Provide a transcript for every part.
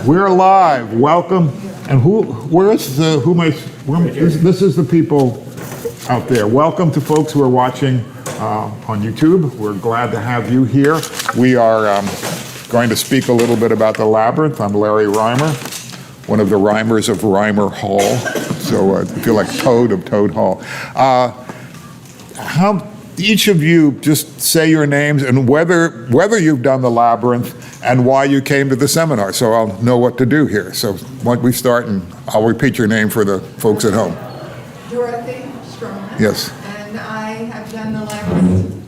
We're live. Welcome. And this is the people out there. Welcome to folks who are watching on YouTube. We're glad to have you here. We are going to speak a little bit about the Labyrinth. I'm Larry Reimer, one of the Reimers of Reimer Hall. So I feel like Toad of Toad Hall. Each of you just say your names and whether you've done the Labyrinth and why you came to the seminar, so I'll know what to do here. So why don't we start, and I'll repeat your name for the folks at home. Dorothy Stroman. Yes. And I have done the Labyrinth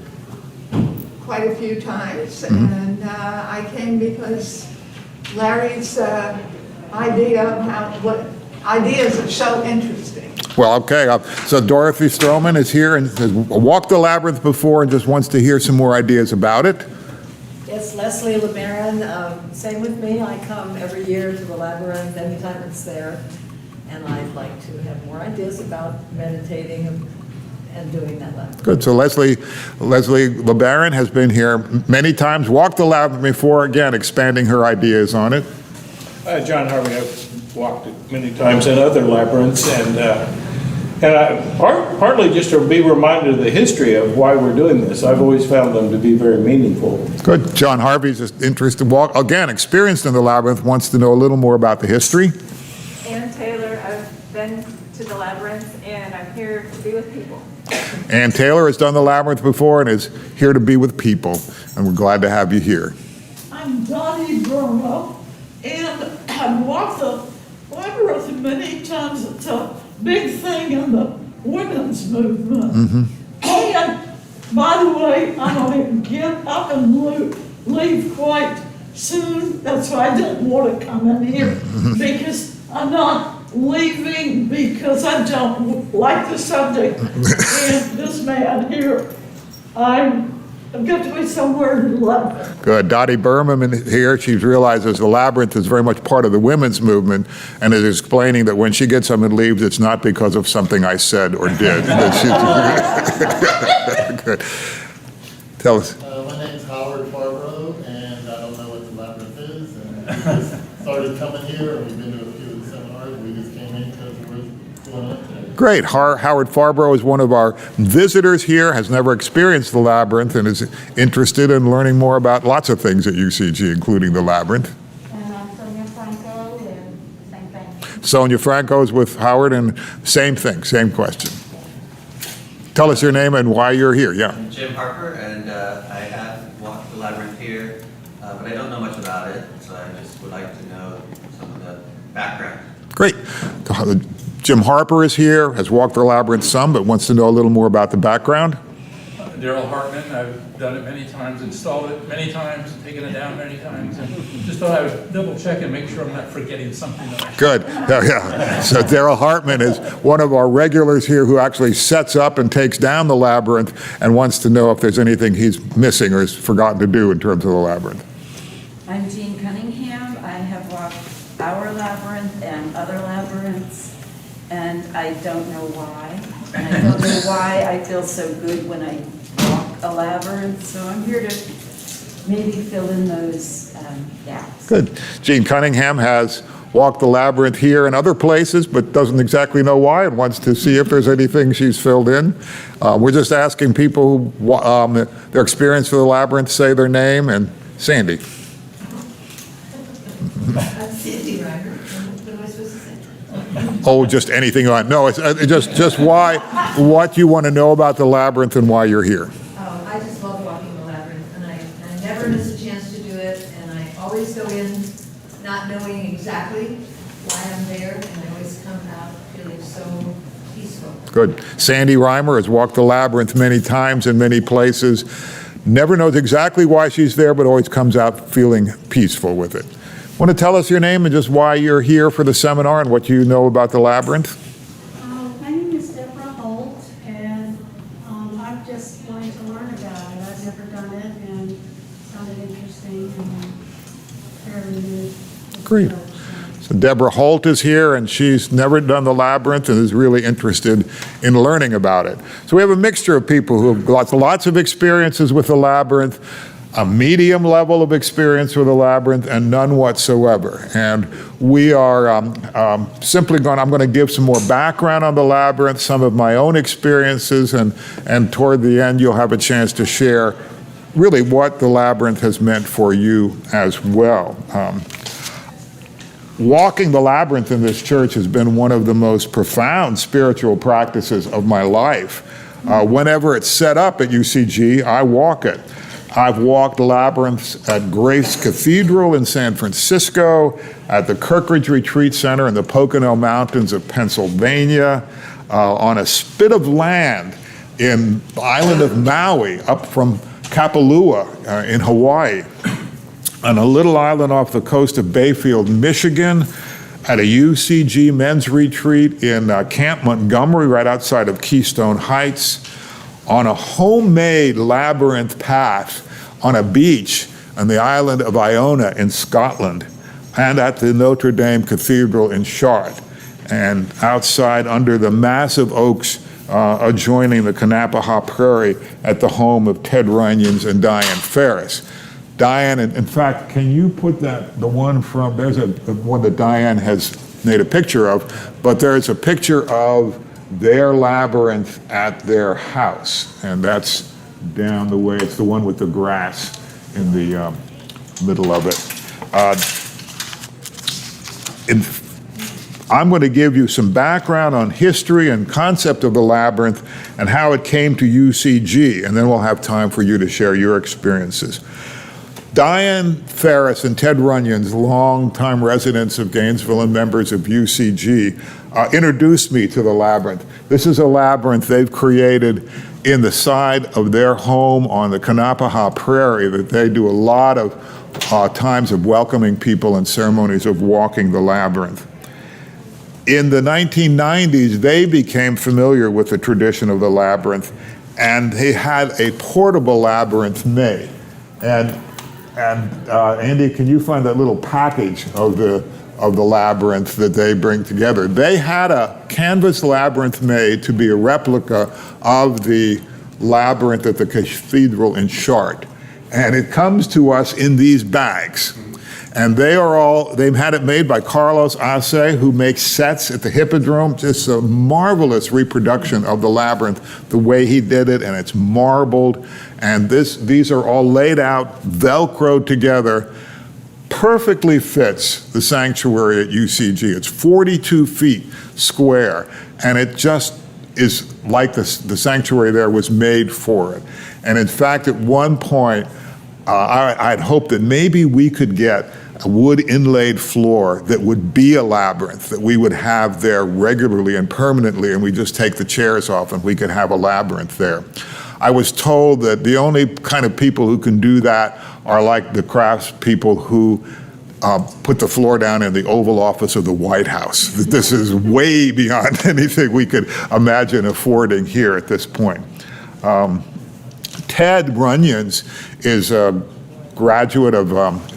quite a few times, and I came because Larry's idea of what ideas are so interesting. Well, okay, so Dorothy Stroman is here and has walked the Labyrinth before and just wants to hear some more ideas about it. Yes, Leslie LeBaron, same with me. I come every year to the Labyrinth anytime it's there, and I'd like to have more ideas about meditating and doing that Labyrinth. Good, so Leslie LeBaron has been here many times, walked the Labyrinth before, again, expanding her ideas on it. John Harvey, I've walked it many times in other labyrinths, and partly just to be reminded of the history of why we're doing this. I've always found them to be very meaningful. Good. John Harvey's just interested, again, experienced in the Labyrinth, wants to know a little more about the history. Ann Taylor, I've been to the Labyrinth, and I'm here to be with people. Ann Taylor has done the Labyrinth before and is here to be with people, and we're glad to have you here. I'm Dottie Burma, and I've walked the Labyrinth many times. It's a big thing in the women's movement. And by the way, I'm going to get up and leave quite soon. That's why I didn't want to come in here, because I'm not leaving because I don't like the subject. And this man here, I've got to be somewhere in 11. Good. Dottie Berman here. She realizes the Labyrinth is very much part of the women's movement and is explaining that when she gets up and leaves, it's not because of something I said or did. Good. Tell us. My name's Howard Farbrough, and I don't know what the Labyrinth is. And we just started coming here, and we've been to a few of the seminars. We just came in because we're going up there. Great. Howard Farbrough is one of our visitors here, has never experienced the Labyrinth, and is interested in learning more about lots of things at UCG, including the Labyrinth. And I'm Sonia Franco, and same thing. Sonia Franco is with Howard, and same thing, same question. Tell us your name and why you're here. Yeah. I'm Jim Harper, and I have walked the Labyrinth here, but I don't know much about it, so I just would like to know some of the background. Great. Jim Harper is here, has walked the Labyrinth some, but wants to know a little more about the background. Daryl Hartman, I've done it many times, installed it many times, taken it down many times, and just thought I would double check and make sure I'm not forgetting something that I should. Good. Yeah. So Daryl Hartman is one of our regulars here who actually sets up and takes down the Labyrinth and wants to know if there's anything he's missing or has forgotten to do in terms of the Labyrinth. I'm Jean Cunningham. I have walked our Labyrinth and other labyrinths, and I don't know why. And I don't know why I feel so good when I walk a labyrinth, so I'm here to maybe fill in those gaps. Good. Jean Cunningham has walked the Labyrinth here and other places, but doesn't exactly know why and wants to see if there's anything she's filled in. We're just asking people who, their experience with the Labyrinth, say their name, and Sandy. I'm Cindy Ryder. What am I supposed to say? Oh, just anything you want. No, it's just what you want to know about the Labyrinth and why you're here. Oh, I just love walking the Labyrinth, and I never miss a chance to do it, and I always go in not knowing exactly why I'm there, and I always come out feeling so peaceful. Good. Sandy Reimer has walked the Labyrinth many times in many places, never knows exactly why she's there, but always comes out feeling peaceful with it. Want to tell us your name and just why you're here for the seminar and what you know about the Labyrinth? My name is Deborah Holt, and I'm just wanting to learn about it. I've never done it, and it sounded interesting and fairly new. Great. So Deborah Holt is here, and she's never done the Labyrinth and is really interested in learning about it. So we have a mixture of people who have lots of experiences with the Labyrinth, a medium level of experience with the Labyrinth, and none whatsoever. And we are I'm going to give some more background on the Labyrinth, some of my own experiences, and toward the end you'll have a chance to share really what the Labyrinth has meant for you as well. Walking the Labyrinth in this church has been one of the most profound spiritual practices of my life. Whenever it's set up at UCG, I walk it. I've walked labyrinths at Grace Cathedral in San Francisco, at the Kirkridge Retreat Center in the Pocono Mountains of Pennsylvania, on a spit of land in the island of Maui, up from Kapalua in Hawaii, on a little island off the coast of Bayfield, Michigan, at a UCG men's retreat in Camp Montgomery, right outside of Keystone Heights, on a homemade labyrinth path on a beach on the island of Iona in Scotland, and at the Notre Dame Cathedral in Chartres, and outside under the massive oaks adjoining the Kanapaha Prairie at the home of Ted Runyons and Diane Ferris. Diane, in fact, can you put the one from, there's one that Diane has made a picture of, but there's a picture of their labyrinth at their house, and that's down the way. It's the one with the grass in the middle of it. I'm going to give you some background on history and concept of the Labyrinth and how it came to UCG, and then we'll have time for you to share your experiences. Diane Ferris and Ted Runyons, longtime residents of Gainesville and members of UCG, introduced me to the Labyrinth. This is a labyrinth they've created in the side of their home on the Kanapaha Prairie that they do a lot of times of welcoming people and ceremonies of walking the Labyrinth. In the 1990s, they became familiar with the tradition of the Labyrinth, and they had a portable labyrinth made. And Andy, can you find that little package of the labyrinth that they bring together? They had a canvas labyrinth made to be a replica of the labyrinth at the cathedral in Chartres. And it comes to us in these bags. And they've had it made by Carlos Ace, who makes sets at the Hippodrome. Just a marvelous reproduction of the labyrinth, the way he did it, and it's marbled. And these are all laid out, Velcroed together, perfectly fits the sanctuary at UCG. It's 42 feet square, and it just is like the sanctuary there was made for it. And in fact, at one point, I'd hoped that maybe we could get a wood inlaid floor that would be a labyrinth, that we would have there regularly and permanently, and we just take the chairs off and we could have a labyrinth there. I was told that the only kind of people who can do that are like the crafts people who put the floor down in the Oval Office of the White House. This is way beyond anything we could imagine affording here at this point. Ted Runyons is a graduate of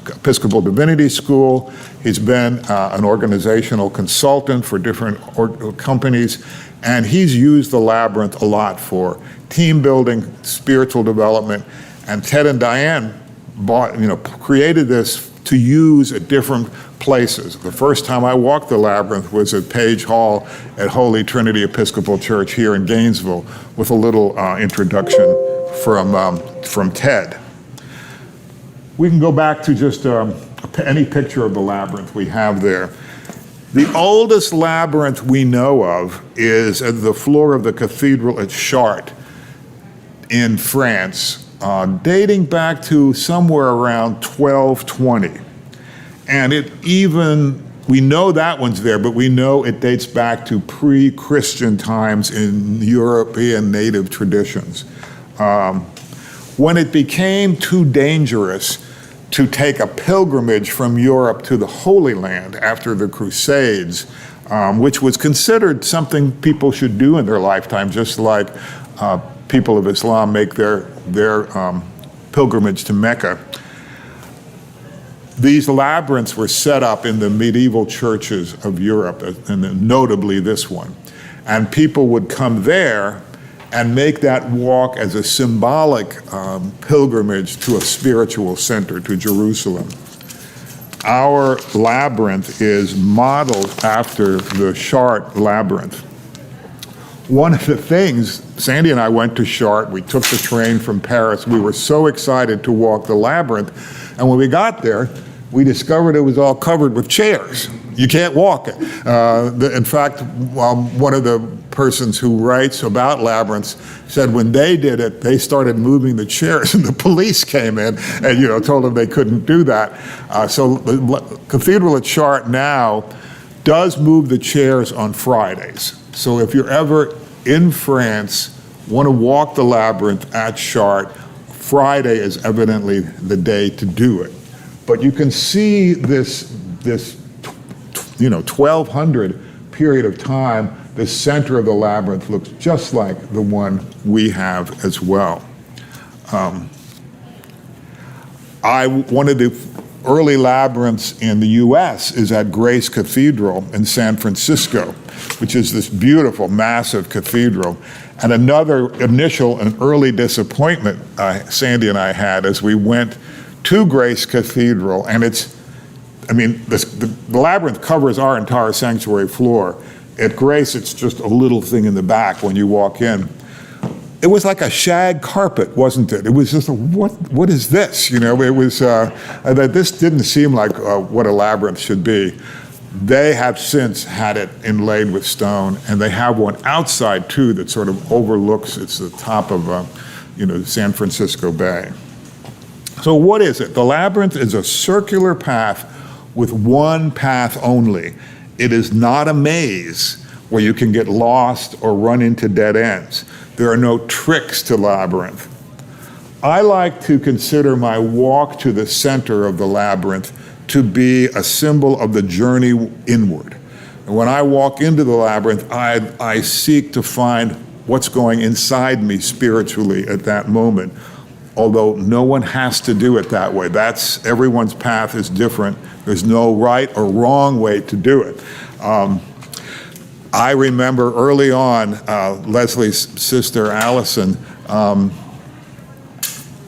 Episcopal Divinity School. He's been an organizational consultant for different companies, and he's used the Labyrinth a lot for team building, spiritual development. And Ted and Diane created this to use at different places. The first time I walked the Labyrinth was at Page Hall at Holy Trinity Episcopal Church here in Gainesville, with a little introduction from Ted. We can go back to just any picture of the labyrinth we have there. The oldest labyrinth we know of is at the floor of the cathedral at Chartres in France, dating back to somewhere around 1220. And we know that one's there, but we know it dates back to pre-Christian times in European native traditions. When it became too dangerous to take a pilgrimage from Europe to the Holy Land after the Crusades, which was considered something people should do in their lifetime, just like people of Islam make their pilgrimage to Mecca. These labyrinths were set up in the medieval churches of Europe, and notably this one. And people would come there and make that walk as a symbolic pilgrimage to a spiritual center, to Jerusalem. Our labyrinth is modeled after the Chartres labyrinth. One of the things, Sandy and I went to Chartres, we took the train from Paris, we were so excited to walk the labyrinth, and when we got there, we discovered it was all covered with chairs. You can't walk it. In fact, one of the persons who writes about labyrinths said when they did it, they started moving the chairs and the police came in and told them they couldn't do that. So the Cathedral at Chartres now does move the chairs on Fridays. So if you're ever in France, want to walk the labyrinth at Chartres, Friday is evidently the day to do it. But you can see this 1200 period of time, the center of the labyrinth looks just like the one we have as well. One of the early labyrinths in the US is at Grace Cathedral in San Francisco, which is this beautiful, massive cathedral. And another initial and early disappointment Sandy and I had as we went to Grace Cathedral, and the labyrinth covers our entire sanctuary floor. At Grace, it's just a little thing in the back when you walk in. It was like a shag carpet, wasn't it? It was just what is this? It was, this didn't seem like what a labyrinth should be. They have since had it inlaid with stone, and they have one outside too that sort of overlooks, it's the top of, San Francisco Bay. So what is it? The labyrinth is a circular path with one path only. It is not a maze where you can get lost or run into dead ends. There are no tricks to labyrinth. I like to consider my walk to the center of the labyrinth to be a symbol of the journey inward. And when I walk into the labyrinth, I seek to find what's going inside me spiritually at that moment. Although no one has to do it that way. Everyone's path is different. There's no right or wrong way to do it. I remember early on, Leslie's sister Allison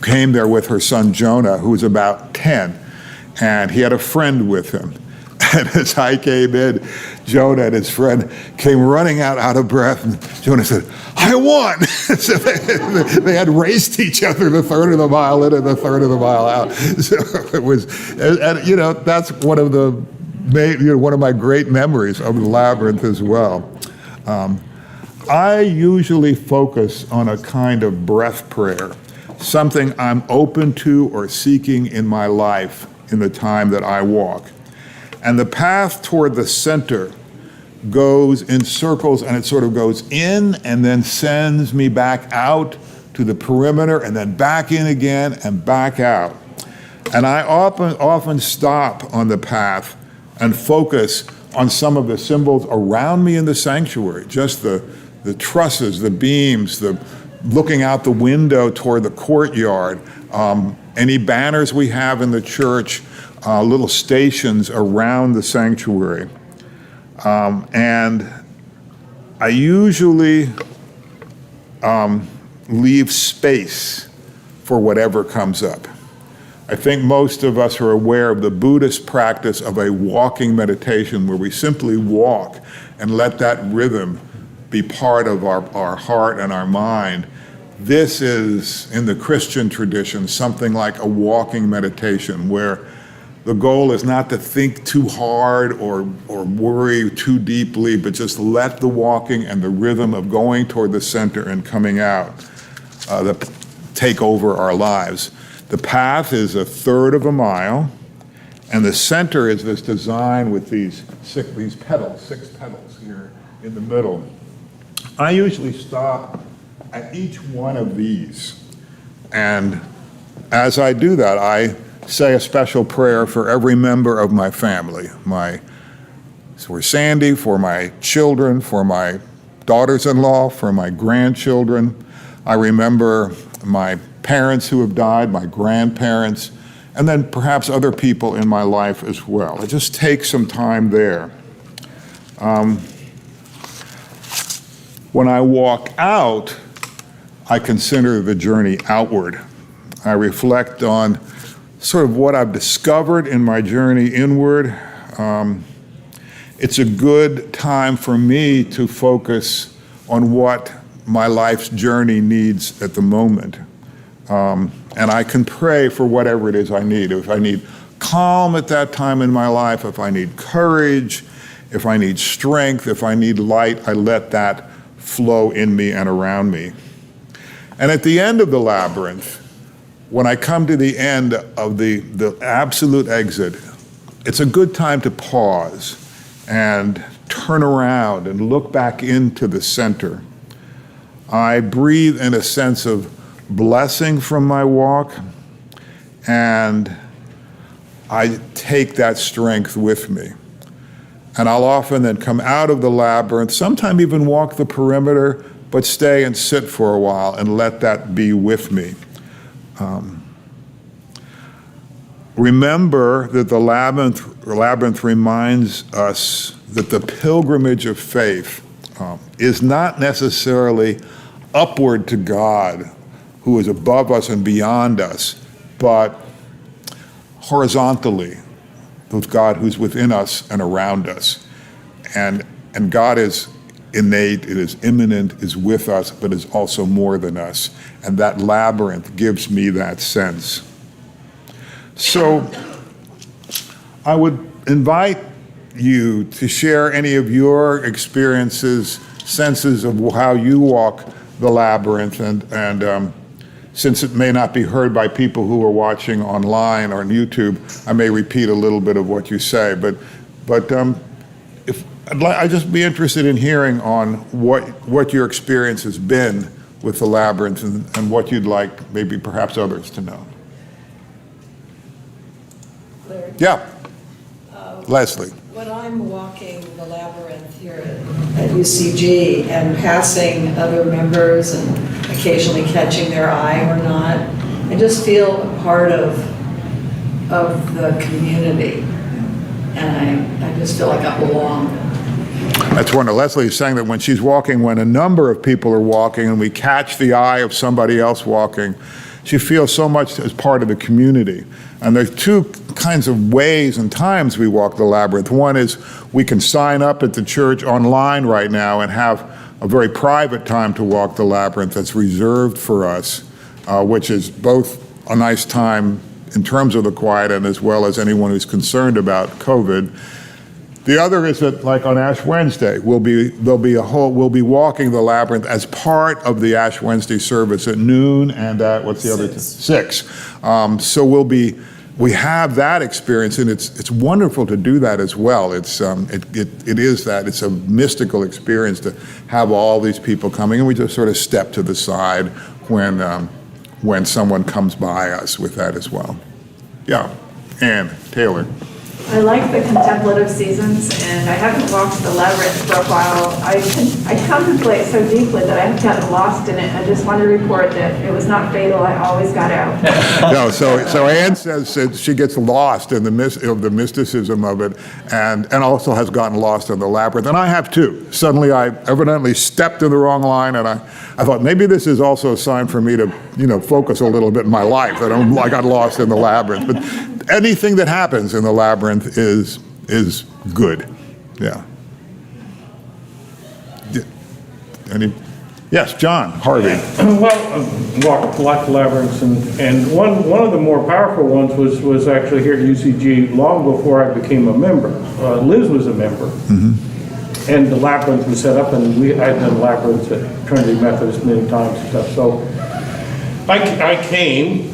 came there with her son Jonah, who was about 10, and he had a friend with him. And as I came in, Jonah and his friend came running out of breath, and Jonah said, "I won!" So they had raced each other the third of the mile in and the third of the mile out. So it was, and that's one of my great memories of the labyrinth as well. I usually focus on a kind of breath prayer, something I'm open to or seeking in my life in the time that I walk. And the path toward the center goes in circles, and it sort of goes in and then sends me back out to the perimeter and then back in again and back out. And I often stop on the path and focus on some of the symbols around me in the sanctuary, just the trusses, the beams, the looking out the window toward the courtyard, any banners we have in the church, little stations around the sanctuary. And I usually leave space for whatever comes up. I think most of us are aware of the Buddhist practice of a walking meditation where we simply walk and let that rhythm be part of our heart and our mind. This is, in the Christian tradition, something like a walking meditation where the goal is not to think too hard or worry too deeply, but just let the walking and the rhythm of going toward the center and coming out take over our lives. The path is a third of a mile, and the center is this design with these petals, 6 petals here in the middle. I usually stop at each one of these, and as I do that, I say a special prayer for every member of my family, for Sandy, for my children, for my daughters-in-law, for my grandchildren. I remember my parents who have died, my grandparents, and then perhaps other people in my life as well. I just take some time there. When I walk out, I consider the journey outward. I reflect on sort of what I've discovered in my journey inward. It's a good time for me to focus on what my life's journey needs at the moment. And I can pray for whatever it is I need. If I need calm at that time in my life, if I need courage, if I need strength, if I need light, I let that flow in me and around me. And at the end of the labyrinth, when I come to the end of the absolute exit, it's a good time to pause and turn around and look back into the center. I breathe in a sense of blessing from my walk, and I take that strength with me. And I'll often then come out of the labyrinth, sometimes even walk the perimeter, but stay and sit for a while and let that be with me. Remember that the labyrinth reminds us that the pilgrimage of faith is not necessarily upward to God, who is above us and beyond us, but horizontally with God who's within us and around us. And God is innate, it is immanent, is with us, but is also more than us. And that labyrinth gives me that sense. So I would invite you to share any of your experiences, senses of how you walk the labyrinth, and since it may not be heard by people who are watching online or on YouTube, I may repeat a little bit of what you say, but I'd just be interested in hearing on what your experience has been with the labyrinth and what you'd like maybe perhaps others to know. Larry? Yeah, Leslie. When I'm walking the labyrinth here at UCG and passing other members and occasionally catching their eye or not, I just feel a part of the community, and I just feel like I belong. That's wonderful. Leslie is saying that when she's walking, when a number of people are walking and we catch the eye of somebody else walking, she feels so much as part of the community. And there's two kinds of ways and times we walk the labyrinth. One is we can sign up at the church online right now and have a very private time to walk the labyrinth that's reserved for us, which is both a nice time in terms of the quiet and as well as anyone who's concerned about COVID. The other is that, like on Ash Wednesday, we'll be walking the labyrinth as part of the Ash Wednesday service at noon and at, what's the other time? 6. So we have that experience, and it's wonderful to do that as well. It is that, it's a mystical experience to have all these people coming, and we just sort of step to the side when someone comes by us with that as well. Yeah, Ann Taylor. I like the contemplative seasons, and I haven't walked the labyrinth for a while. I contemplate so deeply that I've gotten lost in it. I just want to report that it was not fatal. I always got out. No, so Ann says that she gets lost in the mysticism of it, and also has gotten lost in the labyrinth, and I have too. Suddenly, I evidently stepped in the wrong line, and I thought maybe this is also a sign for me to focus a little bit in my life. I got lost in the labyrinth, but anything that happens in the labyrinth is good. Yeah. Yes, John Harvey. Well, walked lots of labyrinths, and one of the more powerful ones was actually here at UCG long before I became a member. Liz was a member, and the labyrinth was set up, and I'd done labyrinths at Trinity Methodist many times and stuff. So I came.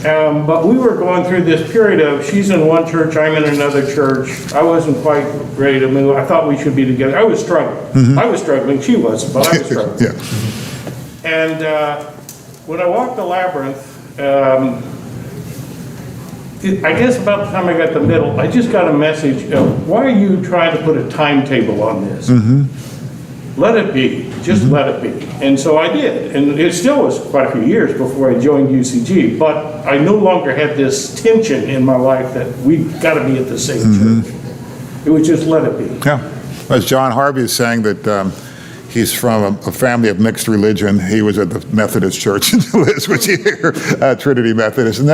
But we were going through this period of she's in one church, I'm in another church. I wasn't quite ready to move. I thought we should be together. I was struggling. I was struggling. She wasn't, but I was struggling. Yeah. And when I walked the labyrinth, I guess about the time I got the middle, I just got a message of, why are you trying to put a timetable on this? Let it be. Just let it be. And so I did. And it still was quite a few years before I joined UCG. But I no longer had this tension in my life that we've got to be at the same church. It was just let it be. Yeah. As John Harvey is saying that He's from a family of mixed religion. He was at the Methodist Church in Liz, which here, Trinity Methodist, and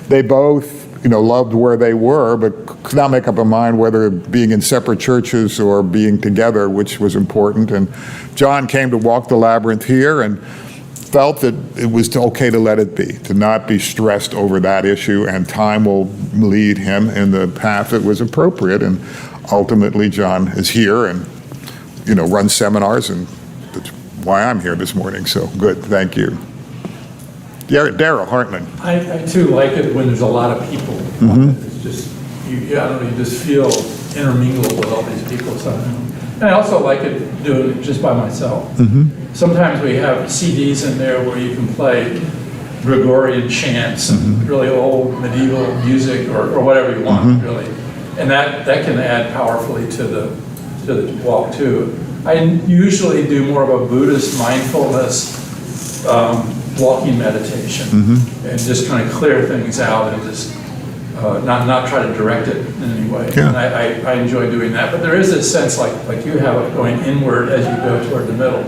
they both, loved where they were, but could not make up a mind whether being in separate churches or being together, which was important. And John came to walk the Labyrinth here and felt that it was okay to let it be, to not be stressed over that issue, and time will lead him in the path that was appropriate. And ultimately, John is here and, runs seminars, and that's why I'm here this morning. So good, thank you. Daryl Hartman. I too like it when there's a lot of people. It's just, you just feel intermingled with all these people somehow. And I also like it doing it just by myself. Sometimes we have CDs in there where you can play Gregorian chants and really old medieval music or whatever you want, really. And that can add powerfully to the walk too. I usually do more of a Buddhist mindfulness walking meditation and just kind of clear things out and just not try to direct it in any way. Yeah. And I enjoy doing that. But there is this sense like you have of going inward as you go toward the middle.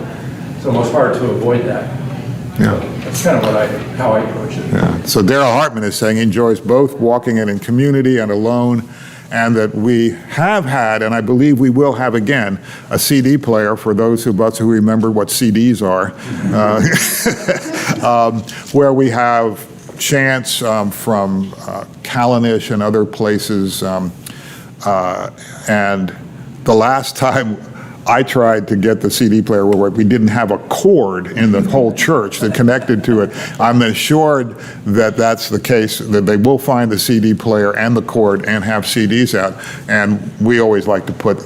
It's almost hard to avoid that. Yeah. So that's kind of how I approach it. Yeah. So Daryl Hartman is saying he enjoys both walking in community and alone, and that we have had, and I believe we will have again, a CD player for those of us who remember what CDs are, where we have chants from Callanish and other places. And the last time I tried to get the CD player where we didn't have a cord in the whole church that connected to it. I'm assured that that's the case, that they will find the CD player and the cord and have CDs out. And we always I like to put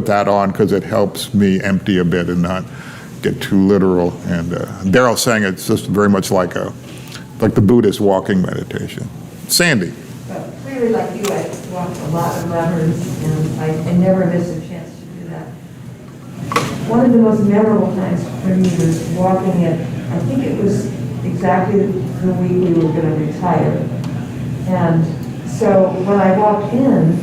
that on because it helps me empty a bit and not get too literal. And Daryl's saying it's just very much like the Buddhist walking meditation. Sandy. Really like you, I walked a lot of labyrinths, and I never miss a chance to do that. One of the most memorable times for me was walking it, I think it was exactly the week we were going to retire. And so when I walked in,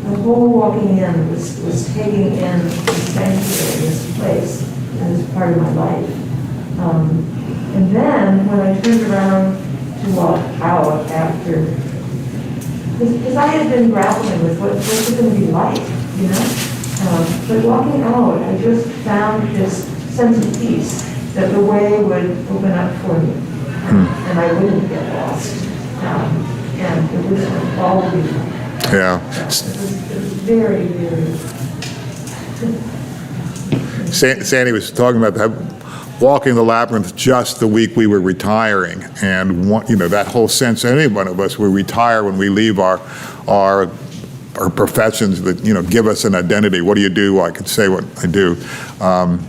the whole walking in was taking in the sanctuary, this place, as part of my life. And then when I turned around to walk out after, because I had been grappling with what's it going to be like, but walking out, I just found this sense of peace that the way would open up for me, and I wouldn't get lost. And it was all beautiful. Yeah. It was very, very. Sandy was talking about that, walking the Labyrinth just the week we were retiring, and that whole sense, any one of us, we retire when we leave our professions that give us an identity. What do you do? I could say what I do, and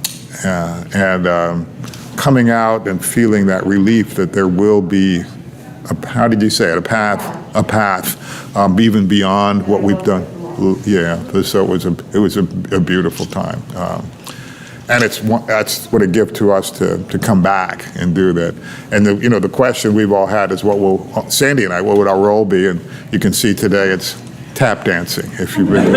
coming out and feeling that relief that there will be how did you say it? A path, even beyond what we've done. Yeah, so it was a beautiful time. And that's what a gift to us to come back and do that. And the question we've all had is Sandy and I, what would our role be? And you can see today it's tap dancing, if you will.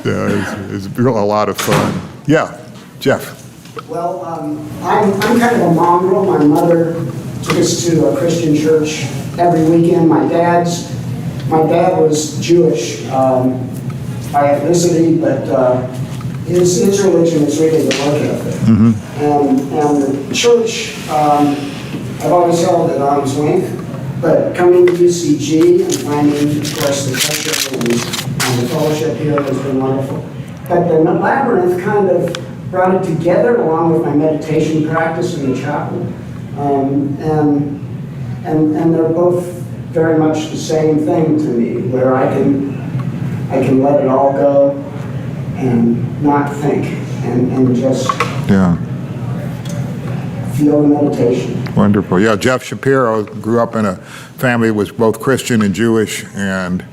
Yeah, it's a lot of fun. Yeah, Jeff. Well, I'm kind of a mongrel. My mother took us to a Christian church every weekend. My dad was Jewish by ethnicity, but his religion is really the work ethic. And the church, I've always held at arm's length, but coming to UCG and finding, of course, the culture and the fellowship here has been wonderful. But the Labyrinth kind of brought it together along with my meditation practice in the chapel. And they're both very much the same thing to me, where I can let it all go and not think and just feel the meditation. Wonderful. Yeah, Jeff Shapiro grew up in a family that was both Christian and Jewish, and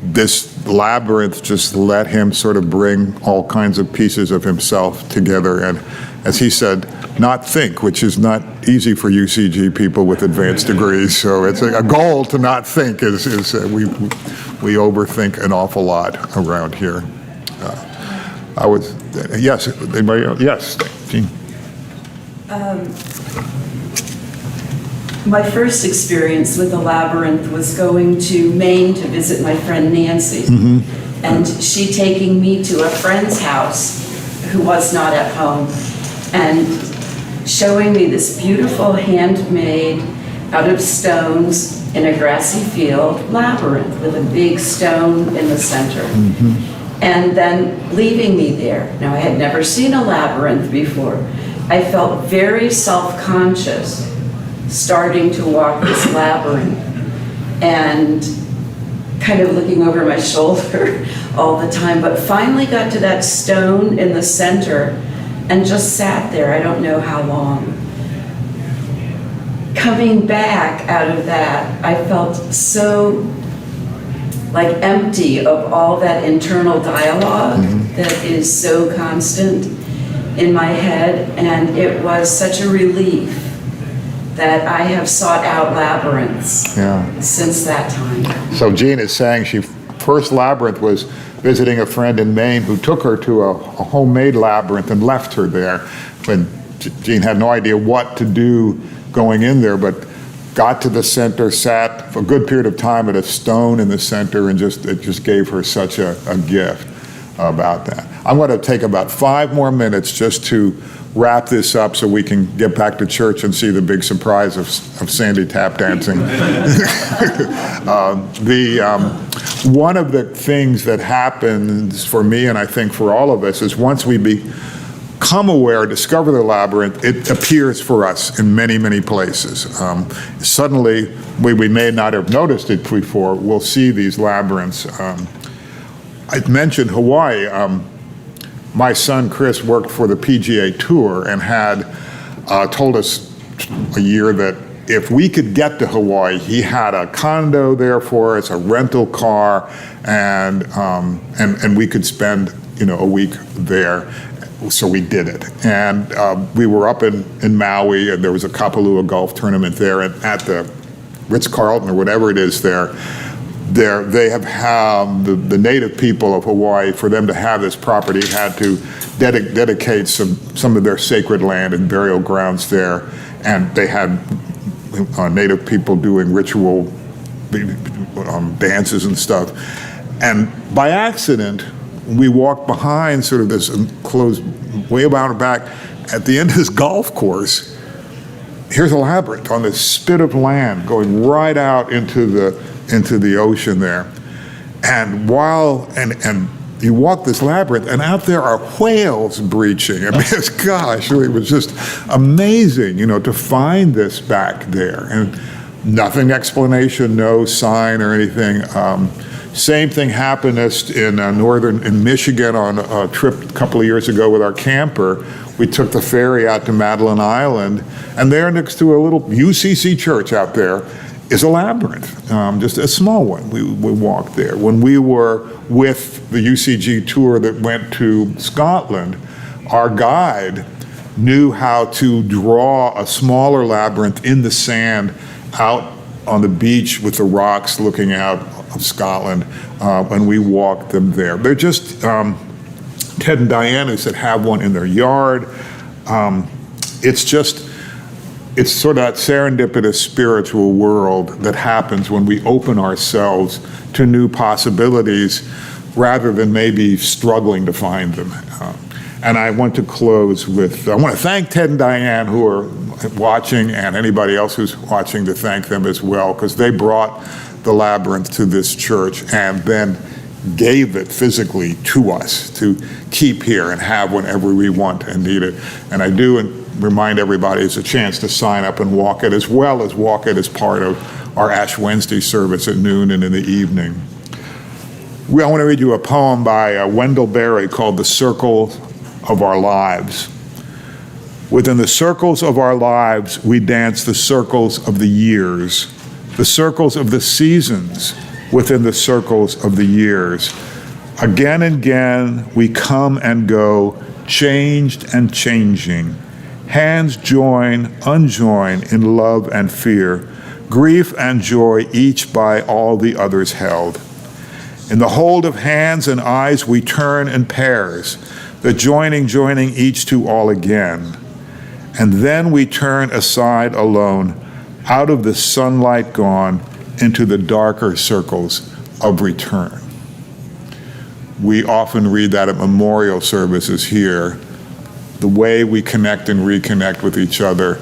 this Labyrinth just let him sort of bring all kinds of pieces of himself together, and as he said, not think, which is not easy for UCG people with advanced degrees. So it's a goal to not think. we overthink an awful lot around here. Yes, anybody else? Yes, Jean. My first experience with the Labyrinth was going to Maine to visit my friend Nancy. And she taking me to a friend's house who was not at home and showing me this beautiful handmade out of stones in a grassy field labyrinth with a big stone in the center. And then leaving me there. Now, I had never seen a labyrinth before. I felt very self-conscious starting to walk this labyrinth and kind of looking over my shoulder all the time, but finally got to that stone in the center and just sat there, I don't know how long. Coming back out of that, I felt so like empty of all that internal dialogue that is so constant in my head, and it was such a relief that I have sought out labyrinths since that time. So Jean is saying she first labyrinth was visiting a friend in Maine who took her to a homemade labyrinth and left her there when Jean had no idea what to do going in there, but got to the center, sat for a good period of time at a stone in the center, and it just gave her such a gift about that. I'm going to take about 5 more minutes just to wrap this up so we can get back to church and see the big surprise of Sandy tap dancing. One of the things that happens for me, and I think for all of us, is once we become aware, discover the labyrinth, it appears for us in many, many places. Suddenly, we may not have noticed it before, we'll see these labyrinths. I mentioned Hawaii. My son Chris worked for the PGA Tour and had told us a year that if we could get to Hawaii, he had a condo there for us, a rental car, and we could spend a week there. So we did it, and we were up in Maui, and there was a Kapalua golf tournament there, and at the Ritz-Carlton or whatever it is there. They have the native people of Hawaii, for them to have this property, had to dedicate some of their sacred land and burial grounds there, and they had native people doing ritual dances and stuff. And by accident, we walked behind sort of this enclosed, way about back, at the end of this golf course. Here's a labyrinth on this spit of land going right out into the ocean there. And and you walk this labyrinth, and out there are whales breaching. I mean, it was just amazing, to find this back there. And nothing explanation, no sign or anything. Same thing happened in Michigan on a trip a couple of years ago with our camper. We took the ferry out to Madeline Island, and there next to a little UCC church out there is a labyrinth, just a small one. We walked there. When we were with the UCG tour that went to Scotland, our guide knew how to draw a smaller labyrinth in the sand out on the beach with the rocks looking out of Scotland, and we walked them there. They're just, Ted and Diane, who said have one in their yard. It's sort of that serendipitous spiritual world that happens when we open ourselves to new possibilities rather than maybe struggling to find them. And I want to close with, I want to thank Ted and Diane who are watching, and anybody else who's watching, to thank them as well, because they brought the labyrinth to this church and then gave it physically to us to keep here and have whenever we want and need it. And I do remind everybody it's a chance to sign up and walk it, as well as walk it as part of our Ash Wednesday service at noon and in the evening. I want to read you a poem by Wendell Berry called The Circle of Our Lives. Within the circles of our lives, we dance the circles of the years, the circles of the seasons within the circles of the years. Again and again, we come and go, changed and changing. Hands join, unjoin in love and fear, grief and joy, each by all the others held. In the hold of hands and eyes we turn in pairs, the joining each to all again. And then we turn aside alone, out of the sunlight gone, into the darker circles of return. We often read that at memorial services here, the way we connect and reconnect with each other.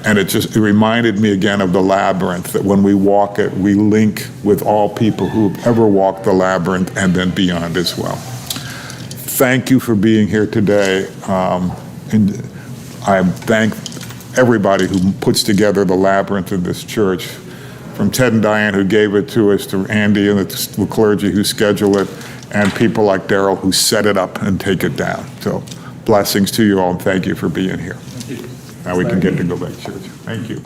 And it reminded me again of the labyrinth, that when we walk it, we link with all people who've ever walked the labyrinth and then beyond as well. Thank you for being here today. And I thank everybody who puts together the labyrinth in this church, from Ted and Diane who gave it to us, to Andy and the clergy who schedule it, and people like Daryl who set it up and take it down. So blessings to you all, and thank you for being here. Thank you. Now we can get to go back to church. Thank you.